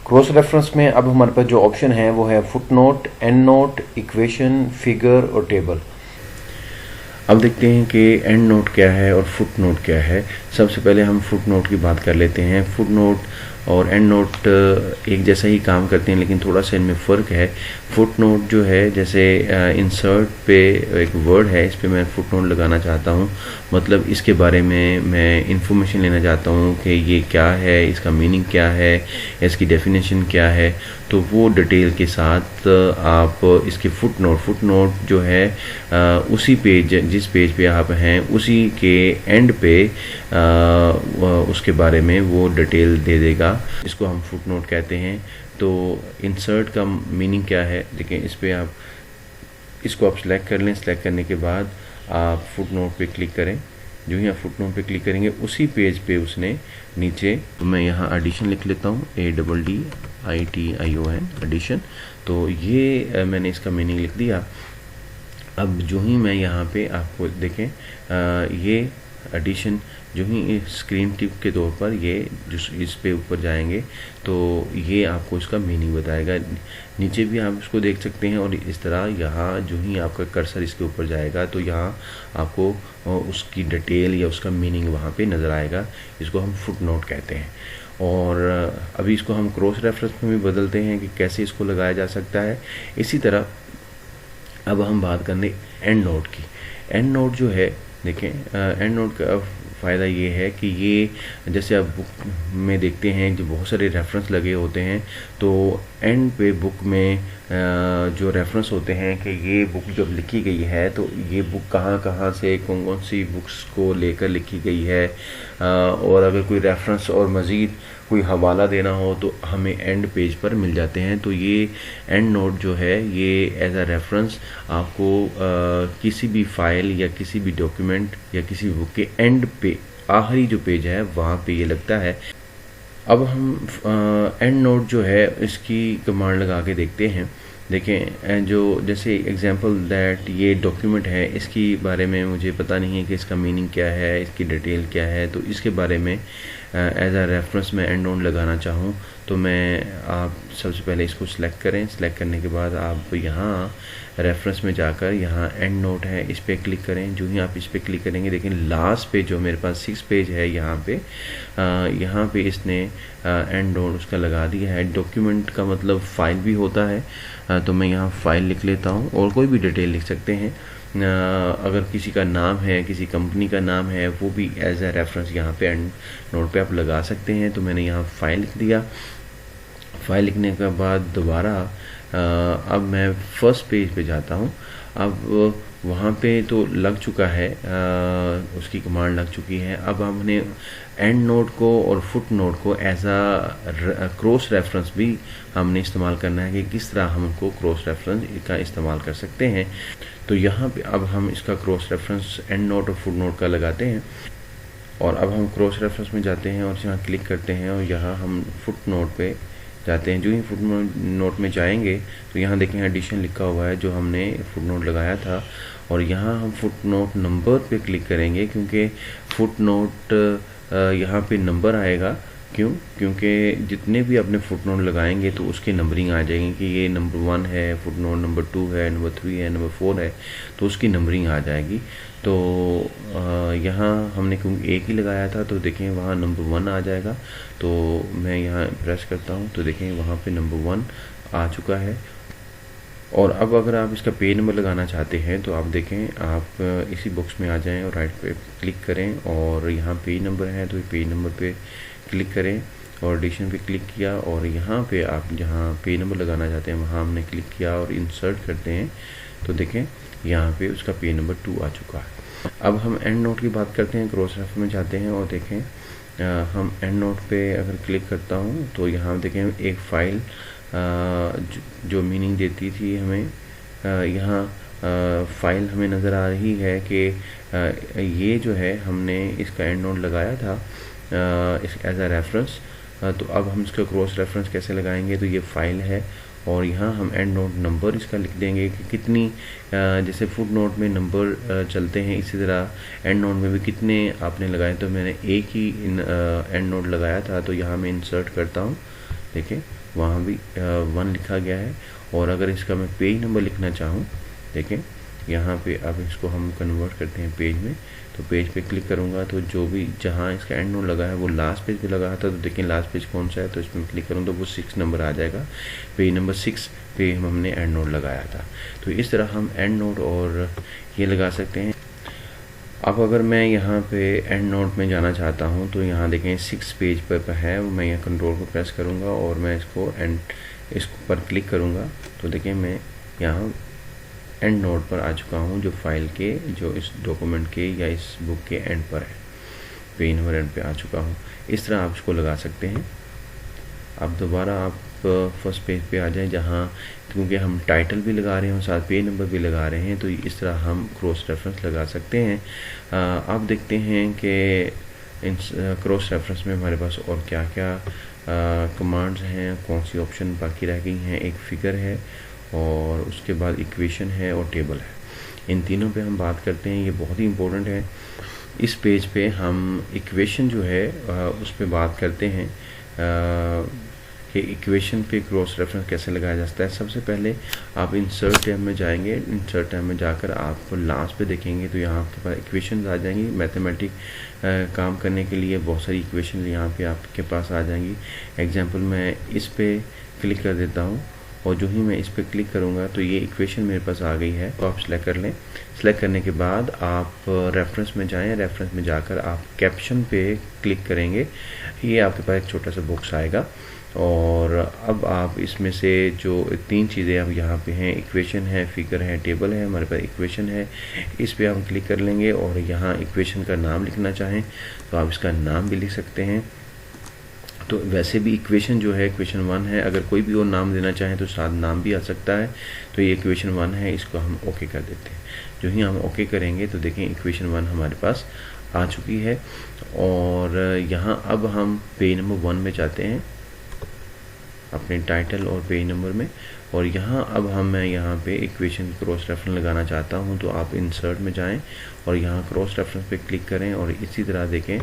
Cross reference में अब हमारे पास जो ऑप्शन है वो है foot note, and note, equation, figure और टेबल। अब देखते हैं कि एंड नोट क्या है और फुट नोट क्या है। सबसे पहले हम फुट नोट की बात कर लेते हैं। फुट नोट और एंड नोट एक जैसा ही काम करते हैं, लेकिन थोड़ा सा इनमें फ़र्क है। फुट नोट जो है, जैसे इंसर्ट पे एक वर्ड है, इस पे मैं फुट नोट लगाना चाहता हूँ, मतलब इसके बारे में मैं इंफॉर्मेशन लेना चाहता हूँ कि ये क्या है, इसका मीनिंग क्या है, इसकी डेफिनेशन क्या है, तो वो डिटेल के साथ आप इसके फुट नोट जो है उसी पेज, जिस पेज पे आप हैं उसी के एंड पे उसके बारे में वो डिटेल दे देगा। इसको हम फुट नोट कहते हैं। तो इंसर्ट का मीनिंग क्या है, देखिए इस पे आप इसको आप सिलेक्ट कर लें। सिलेक्ट करने के बाद आप फुट नोट पे क्लिक करें। जो ही आप फुट नोट पे क्लिक करेंगे उसी पेज पे उसने नीचे, तो मैं यहाँ एडिशन लिख लेता हूँ, ADDITION एडिशन। तो ये मैंने इसका मीनिंग लिख दिया। अब जो ही मैं यहाँ पे आपको देखें, ये एडिशन जो ही स्क्रीन टिप के तौर पर ये जो इस पे ऊपर जाएंगे तो ये आपको इसका मीनिंग बताएगा। नीचे भी आप इसको देख सकते हैं, और इस तरह यहाँ जो ही आपका कर्सर इसके ऊपर जाएगा तो यहाँ आपको उसकी डिटेल या उसका मीनिंग वहाँ पे नज़र आएगा। इसको हम फुट नोट कहते हैं। और अभी इसको हम क्रॉस रेफरेंस में भी बदलते हैं कि कैसे इसको लगाया जा सकता है। इसी तरह अब हम बात करने एंड नोट की। एंड नोट जो है, देखें एंड नोट का फ़ायदा ये है कि ये जैसे आप बुक में देखते हैं जो बहुत सारे रेफरेंस लगे होते हैं, तो एंड पे बुक में जो रेफरेंस होते हैं कि ये बुक जब लिखी गई है तो ये बुक कहाँ कहाँ से कौन कौन सी बुक्स को लेकर लिखी गई है, और अगर कोई रेफरेंस और मज़ीद कोई हवाला देना हो तो हमें एंड पेज पर मिल जाते हैं। तो ये एंड नोट जो है ये एज अ रेफरेंस आपको किसी भी फाइल या किसी भी डॉक्यूमेंट या किसी बुक के एंड पे, आखिरी जो पेज है वहाँ पे ये लगता है। अब हम एंड नोट जो है इसकी कमांड लगा के देखते हैं। देखें जो जैसे एग्जांपल दैट ये डॉक्यूमेंट है, इसकी बारे में मुझे पता नहीं है कि इसका मीनिंग क्या है, इसकी डिटेल क्या है, तो इसके बारे में एज अ रेफरेंस में एंड नोट लगाना चाहूँ तो आप सबसे पहले इसको सिलेक्ट करें। सिलेक्ट करने के बाद आप यहाँ रेफरेंस में जाकर यहाँ एंड नोट है इस पर क्लिक करें। जो ही आप इस पर क्लिक करेंगे, देखें लास्ट पेज जो मेरे पास 6 पेज है यहाँ पे इसने एंड नोट उसका लगा दिया है। डॉक्यूमेंट का मतलब फ़ाइल भी होता है, तो मैं यहाँ फ़ाइल लिख लेता हूँ, और कोई भी डिटेल लिख सकते हैं। अगर किसी का नाम है, किसी कंपनी का नाम है, वो भी एज ए रेफरेंस यहाँ पे एंड नोट पे आप लगा सकते हैं। तो मैंने यहाँ फ़ाइल लिख दिया। फ़ाइल लिखने के बाद दोबारा अब मैं फर्स्ट पेज पे जाता हूँ। अब वहाँ पे तो लग चुका है, उसकी कमांड लग चुकी है। अब हमने एंड नोट को और फुट नोट को एज आ क्रॉस रेफरेंस भी हमने इस्तेमाल करना है कि किस तरह हम उनको क्रॉस रेफरेंस का इस्तेमाल कर सकते हैं। तो यहाँ पे अब हम इसका क्रॉस रेफरेंस एंड नोट और फुट नोट का लगाते हैं, और अब हम क्रॉस रेफरेंस में जाते हैं और यहाँ क्लिक करते हैं, और यहाँ हम फुट नोट पे जाते हैं। जो ही फुट नोट में जाएंगे तो यहाँ देखें एडिशन लिखा हुआ है जो हमने फुट नोट लगाया था, और यहाँ हम फुट नोट नंबर पे क्लिक करेंगे क्योंकि फुट नोट यहाँ पे नंबर आएगा। क्योंकि जितने भी अपने फुट नोट लगाएंगे तो उसकी नंबरिंग आ जाएगी कि ये नंबर 1 है, फुट नोट नंबर 2 है, नंबर 3 है, नंबर 4 है, तो उसकी नंबरिंग आ जाएगी। तो यहाँ हमने क्योंकि एक ही लगाया था तो देखें वहाँ नंबर 1 आ जाएगा। तो मैं यहाँ प्रेस करता हूँ तो देखें वहाँ पे नंबर 1 आ चुका है। और अब अगर आप इसका पेज नंबर लगाना चाहते हैं तो आप देखें, आप इसी बॉक्स में आ जाएं और राइट पे क्लिक करें, और यहाँ पेज नंबर है तो पेज नंबर पे क्लिक करें, और एडिशन पे क्लिक किया, और यहाँ पे आप जहाँ पेज नंबर लगाना चाहते हैं वहाँ हमने क्लिक किया और इंसर्ट करते हैं तो देखें यहाँ पे उसका पेज नंबर 2 आ चुका है। अब हम एंड नोट की बात करते हैं। क्रॉस रेफरेंस में जाते हैं और देखें हम एंड नोट पे अगर क्लिक करता हूँ तो यहाँ देखें एक फ़ाइल जो मीनिंग देती थी हमें, यहाँ फ़ाइल हमें नज़र आ रही है कि ये जो है हमने इसका एंड नोट लगाया था इस एज अ रेफरेंस। तो अब हम इसका क्रॉस रेफरेंस कैसे लगाएंगे, तो ये फ़ाइल है, और यहाँ हम एंड नोट नंबर इसका लिख देंगे कि कितनी, जैसे फुट नोट में नंबर चलते हैं इसी तरह एंड नोट में भी कितने आपने लगाए। तो मैंने एक ही एंड नोट लगाया था, तो यहाँ मैं इंसर्ट करता हूँ देखिए वहाँ भी 1 लिखा गया है। और अगर इसका मैं पेज नंबर लिखना चाहूँ, देखें यहाँ पे अब इसको हम कन्वर्ट करते हैं पेज में। तो पेज पे क्लिक करूँगा तो जो भी जहाँ इसका एंड नोट लगा है वो लास्ट पेज पे लगा था। तो देखें लास्ट पेज कौन सा है, तो इसमें क्लिक करूँ तो वो 6 नंबर आ जाएगा। पेज नंबर 6 पे हमने एंड नोट लगाया था। तो इस तरह हम एंड नोट और ये लगा सकते हैं। अब अगर मैं यहाँ पे एंड नोट में जाना चाहता हूँ तो यहाँ देखें 6 पेज पर है, मैं यहाँ कंट्रोल को प्रेस करूँगा और मैं इसको पर क्लिक करूँगा तो देखें मैं यहाँ एंड नोट पर आ चुका हूँ, जो फाइल के जो इस डॉक्यूमेंट के या इस बुक के एंड पर है, पेज नंबर एंड पे आ चुका हूँ। इस तरह आप इसको लगा सकते हैं। अब दोबारा आप फर्स्ट पेज पे आ जाएं, जहाँ क्योंकि हम टाइटल भी लगा रहे हैं और साथ पेज नंबर भी लगा रहे हैं, तो इस तरह हम क्रॉस रेफरेंस लगा सकते हैं। अब देखते हैं कि इन क्रॉस रेफरेंस में हमारे पास और क्या क्या कमांड्स हैं, कौन सी ऑप्शन बाकी रह गई हैं। एक फिगर है और उसके बाद इक्वेशन है और टेबल है। इन तीनों पे हम बात करते हैं, ये बहुत ही इम्पोर्टेंट है। इस पेज पे हम इक्वेशन जो है उस पर बात करते हैं कि इक्वेशन पे क्रॉस रेफरेंस कैसे लगाया जाता है। सबसे पहले आप इंसर्ट टैब में जाएंगे। इंसर्ट टैब में जाकर आप लास्ट पे देखेंगे तो यहाँ आपके पास इक्वेशन आ जाएंगी। मैथमेटिक काम करने के लिए बहुत सारी इक्वेशन यहाँ पे आपके पास आ जाएंगी। एग्जांपल मैं इस पे क्लिक कर देता हूँ और जो ही मैं इस पर क्लिक करूँगा तो ये इक्वेशन मेरे पास आ गई है। तो आप सेलेक्ट कर लें। सेलेक्ट करने के बाद आप रेफरेंस में जाएं। रेफरेंस में जाकर आप कैप्शन पे क्लिक करेंगे। ये आपके पास एक छोटा सा बॉक्स आएगा और अब आप इसमें से जो 3 चीज़ें अब यहाँ पे हैं, इक्वेशन है, फिगर है, टेबल है। हमारे पास इक्वेशन है, इस पर हम क्लिक कर लेंगे और यहाँ इक्वेशन का नाम लिखना चाहें तो आप इसका नाम भी लिख सकते हैं। तो वैसे भी इक्वेशन जो है इक्वेशन 1 है, अगर कोई भी और नाम देना चाहें तो साथ नाम भी आ सकता है। तो ये इक्वेशन 1 है, इसको हम ओके कर देते हैं। जो ही हम ओके करेंगे तो देखें इक्वेशन 1 हमारे पास आ चुकी है। और यहाँ अब हम पेज नंबर 1 में जाते हैं, अपने टाइटल और पेज नंबर में। और यहाँ अब मैं यहाँ पे इक्वेशन क्रॉस रेफरेंस लगाना चाहता हूँ तो आप इंसर्ट में जाएं और यहाँ क्रॉस रेफरेंस पे क्लिक करें। और इसी तरह देखें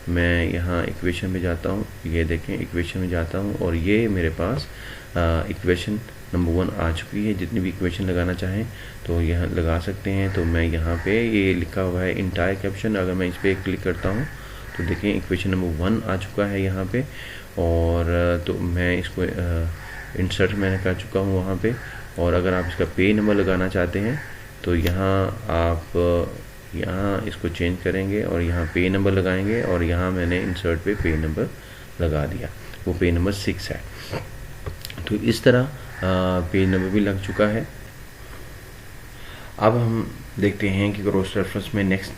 मैं यहाँ इक्वेशन में जाता हूँ, ये देखें इक्वेशन में जाता हूँ और ये मेरे पास इक्वेशन नंबर 1 आ चुकी है। जितनी भी इक्वेशन लगाना चाहें तो यहाँ लगा सकते हैं। तो मैं यहाँ पे ये लिखा हुआ है इंटायर कैप्शन, अगर मैं इस पर क्लिक करता हूँ तो देखें इक्वेशन नंबर 1 आ चुका है यहाँ पे। और तो मैं इसको इंसर्ट मैंने कर चुका हूँ वहाँ पे। और अगर आप इसका पेज नंबर लगाना चाहते हैं तो यहाँ आप यहाँ इसको चेंज करेंगे और यहाँ पेज नंबर लगाएंगे और यहाँ मैंने इंसर्ट पे पेज नंबर लगा दिया, वो पेज नंबर 6 है। तो इस तरह पेज नंबर भी लग चुका है। अब हम देखते हैं कि क्रॉस रेफरेंस में नेक्स्ट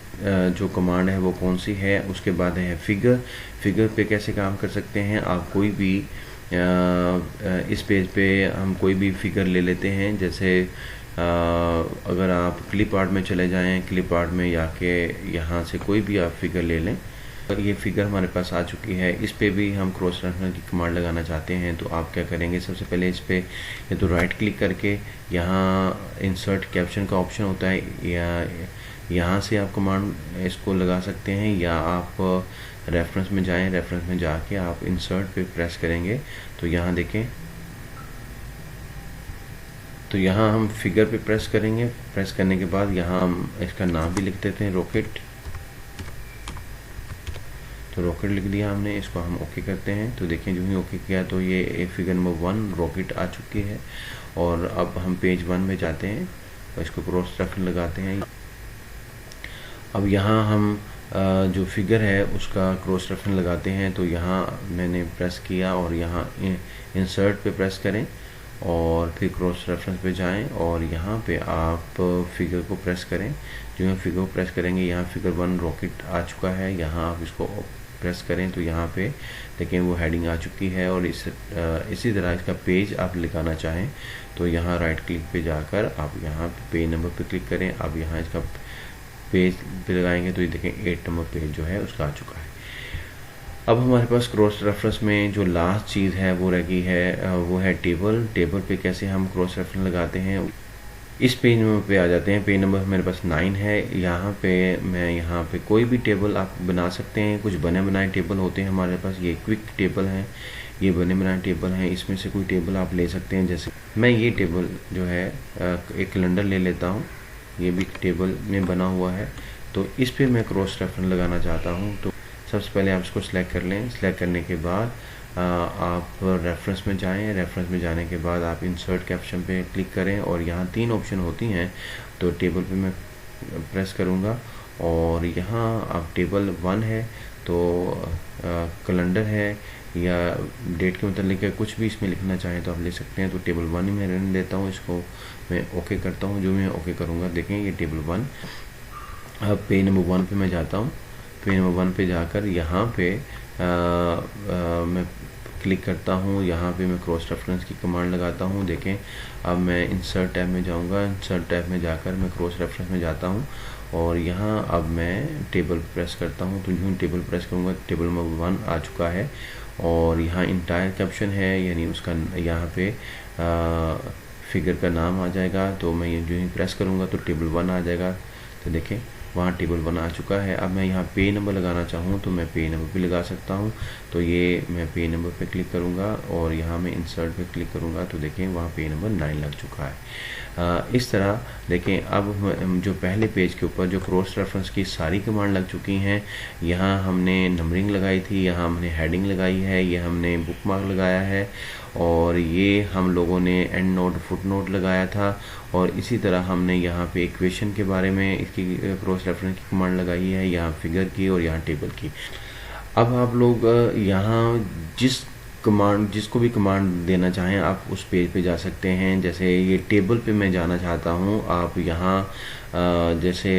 जो कमांड है वो कौन सी है। उसके बाद है फिगर। फिगर पे कैसे काम कर सकते हैं, आप कोई भी इस पेज पे हम कोई भी फिगर ले लेते हैं। जैसे अगर आप क्लिप आर्ट में चले जाएं, क्लिप आर्ट में जाके यहाँ से कोई भी आप फिगर ले लें। ये फिगर हमारे पास आ चुकी है। इस पे भी हम क्रॉस रेफरेंस की कमांड लगाना चाहते हैं तो आप क्या करेंगे, सबसे पहले इस पे या तो राइट क्लिक करके यहाँ इंसर्ट कैप्शन का ऑप्शन होता है, या यहाँ से आप कमांड इसको लगा सकते हैं, या आप रेफरेंस में जाएं। रेफरेंस में जाके आप इंसर्ट पे प्रेस करेंगे तो यहाँ देखें, तो यहाँ हम फिगर पे प्रेस करेंगे। प्रेस करने के बाद यहाँ हम इसका नाम भी लिख देते हैं, रॉकेट। तो रॉकेट लिख दिया हमने, इसको हम ओके करते हैं। तो देखें जो ही ओके किया तो ये फिगर नंबर 1 रॉकेट आ चुकी है। और अब हम पेज 1 में जाते हैं और इसको क्रॉस रेफरेंस लगाते हैं। अब यहाँ हम जो फिगर है उसका क्रॉस रेफरेंस लगाते हैं। तो यहाँ मैंने प्रेस किया और यहाँ इंसर्ट पे प्रेस करें और फिर क्रॉस रेफरेंस पे जाएं और यहाँ पे आप फिगर को प्रेस करें। जो हम फिगर को प्रेस करेंगे यहाँ फिगर 1 रॉकेट आ चुका है। यहाँ आप इसको प्रेस करें तो यहाँ पे देखें वो हेडिंग आ चुकी है। और इसी तरह इसका पेज आप लिखाना चाहें तो यहाँ राइट क्लिक पे जाकर आप यहाँ पेज नंबर पे क्लिक करें। अब यहाँ इसका पेज पे लगाएंगे तो ये देखें 8 नंबर पेज जो है उसका आ चुका है। अब हमारे पास क्रॉस रेफरेंस में जो लास्ट चीज़ है वो रह गई है, वो है टेबल। टेबल पे कैसे हम क्रॉस रेफरेंस लगाते हैं, इस पेज नंबर पे आ जाते हैं। पेज नंबर मेरे पास 9 है। यहाँ पे मैं यहाँ पे कोई भी टेबल आप बना सकते हैं। कुछ बने बनाए टेबल होते हैं हमारे पास, ये क्विक टेबल हैं। ये बने बनाए टेबल हैं, इसमें से कोई टेबल आप ले सकते हैं। जैसे मैं ये टेबल जो है एक कैलेंडर ले लेता हूँ, ये भी टेबल में बना हुआ है। तो इस पे मैं क्रॉस रेफरेंस लगाना चाहता हूँ। तो सबसे पहले आप इसको सिलेक्ट कर लें। सिलेक्ट करने के बाद आप रेफरेंस में जाएं। रेफरेंस में जाने के बाद आप इंसर्ट कैप्शन पे क्लिक करें और यहाँ 3 ऑप्शन होती हैं। तो टेबल पे मैं प्रेस करूँगा और यहाँ आप टेबल 1 है तो कैलेंडर है या डेट के मतलब कुछ भी इसमें लिखना चाहें तो आप ले सकते हैं। तो टेबल 1 ही मैं रहने देता हूँ, इसको मैं ओके करता हूँ। जो मैं ओके करूँगा देखें ये टेबल 1। अब पेज नंबर 1 पे मैं जाता हूँ। पेज नंबर 1 पे जाकर यहाँ पे मैं क्लिक करता हूँ। यहाँ पे मैं क्रॉस रेफरेंस की कमांड लगाता हूँ। देखें अब मैं इंसर्ट टैब में जाऊँगा। इंसर्ट टैब में जाकर मैं क्रॉस रेफरेंस में जाता हूँ और यहाँ अब मैं टेबल प्रेस करता हूँ। तो यूँ टेबल प्रेस करूँगा, टेबल नंबर 1 आ चुका है और यहाँ इंटायर कैप्शन है, यानी उसका यहाँ पे फिगर का नाम आ जाएगा। तो मैं जो ही प्रेस करूँगा तो टेबल 1 आ जाएगा। तो देखें वहाँ टेबल 1 आ चुका है। अब मैं यहाँ पेज नंबर लगाना चाहूँ तो मैं पेज नंबर पे लगा सकता हूँ। तो ये मैं पेज नंबर पे क्लिक करूँगा और यहाँ मैं इंसर्ट पे क्लिक करूँगा तो देखें वहाँ पेज नंबर 9 लग चुका है। इस तरह देखें अब जो पहले पेज के ऊपर जो क्रॉस रेफरेंस की सारी कमांड लग चुकी हैं। यहाँ हमने नंबरिंग लगाई थी, यहाँ हमने हेडिंग लगाई है, ये हमने बुक मार्क लगाया है और ये हम लोगों ने एंड नोट फुट नोट लगाया था। और इसी तरह हमने यहाँ पे इक्वेशन के बारे में इसकी क्रॉस रेफरेंस की कमांड लगाई है, यहाँ फिगर की और यहाँ टेबल की। अब आप लोग यहाँ जिसको भी कमांड देना चाहें आप उस पेज पे जा सकते हैं। जैसे ये टेबल पे मैं जाना चाहता हूँ, आप यहाँ जैसे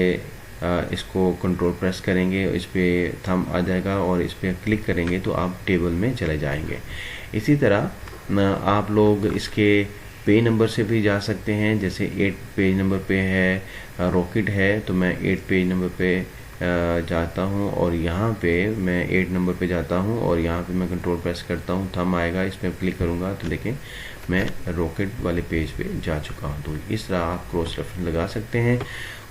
इसको कंट्रोल प्रेस करेंगे, इस पर थंब आ जाएगा और इस पर क्लिक करेंगे तो आप टेबल में चले जाएंगे। इसी तरह आप लोग इसके पेज नंबर से भी जा सकते हैं। जैसे 8 पेज नंबर पे है रॉकेट है तो मैं 8 पेज नंबर पे जाता हूँ और यहाँ पे मैं 8 नंबर पे जाता हूँ और यहाँ पे मैं कंट्रोल प्रेस करता हूँ, थंब आएगा, इस पर क्लिक करूँगा तो देखें मैं रॉकेट वाले पेज पे जा चुका हूँ। तो इस तरह आप क्रॉस रेफरेंस लगा सकते हैं।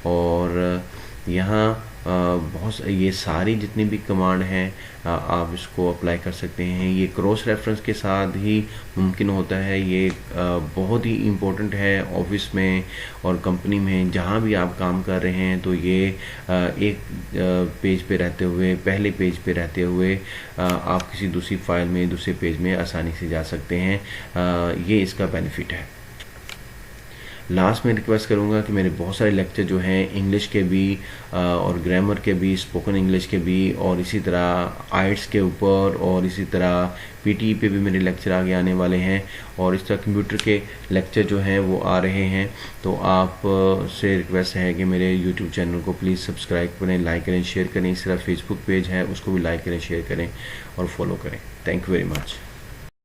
और यहाँ बहुत ये सारी जितनी भी कमांड हैं आप इसको अप्लाई कर सकते हैं। ये क्रॉस रेफरेंस के साथ ही मुमकिन होता है। ये बहुत ही इम्पोर्टेंट है ऑफिस में और कंपनी में, जहाँ भी आप काम कर रहे हैं। तो ये एक पेज पे रहते हुए, पहले पेज पे रहते हुए आप किसी दूसरी फाइल में, दूसरे पेज में आसानी से जा सकते हैं। ये इसका बेनिफिट है। लास्ट में रिक्वेस्ट करूँगा कि मेरे बहुत सारे लेक्चर जो हैं इंग्लिश के भी और ग्रामर के भी, स्पोकन इंग्लिश के भी और इसी तरह आइट्स के ऊपर और इसी तरह पीटी पे भी मेरे लेक्चर आगे आने वाले हैं और इस तरह कंप्यूटर के लेक्चर जो हैं वो आ रहे हैं। तो आप से रिक्वेस्ट है कि मेरे यूट्यूब चैनल को प्लीज़ सब्सक्राइब करें, लाइक करें, शेयर करें। इस तरह फेसबुक पेज है उसको भी लाइक करें, शेयर करें और फॉलो करें। Thank you very much.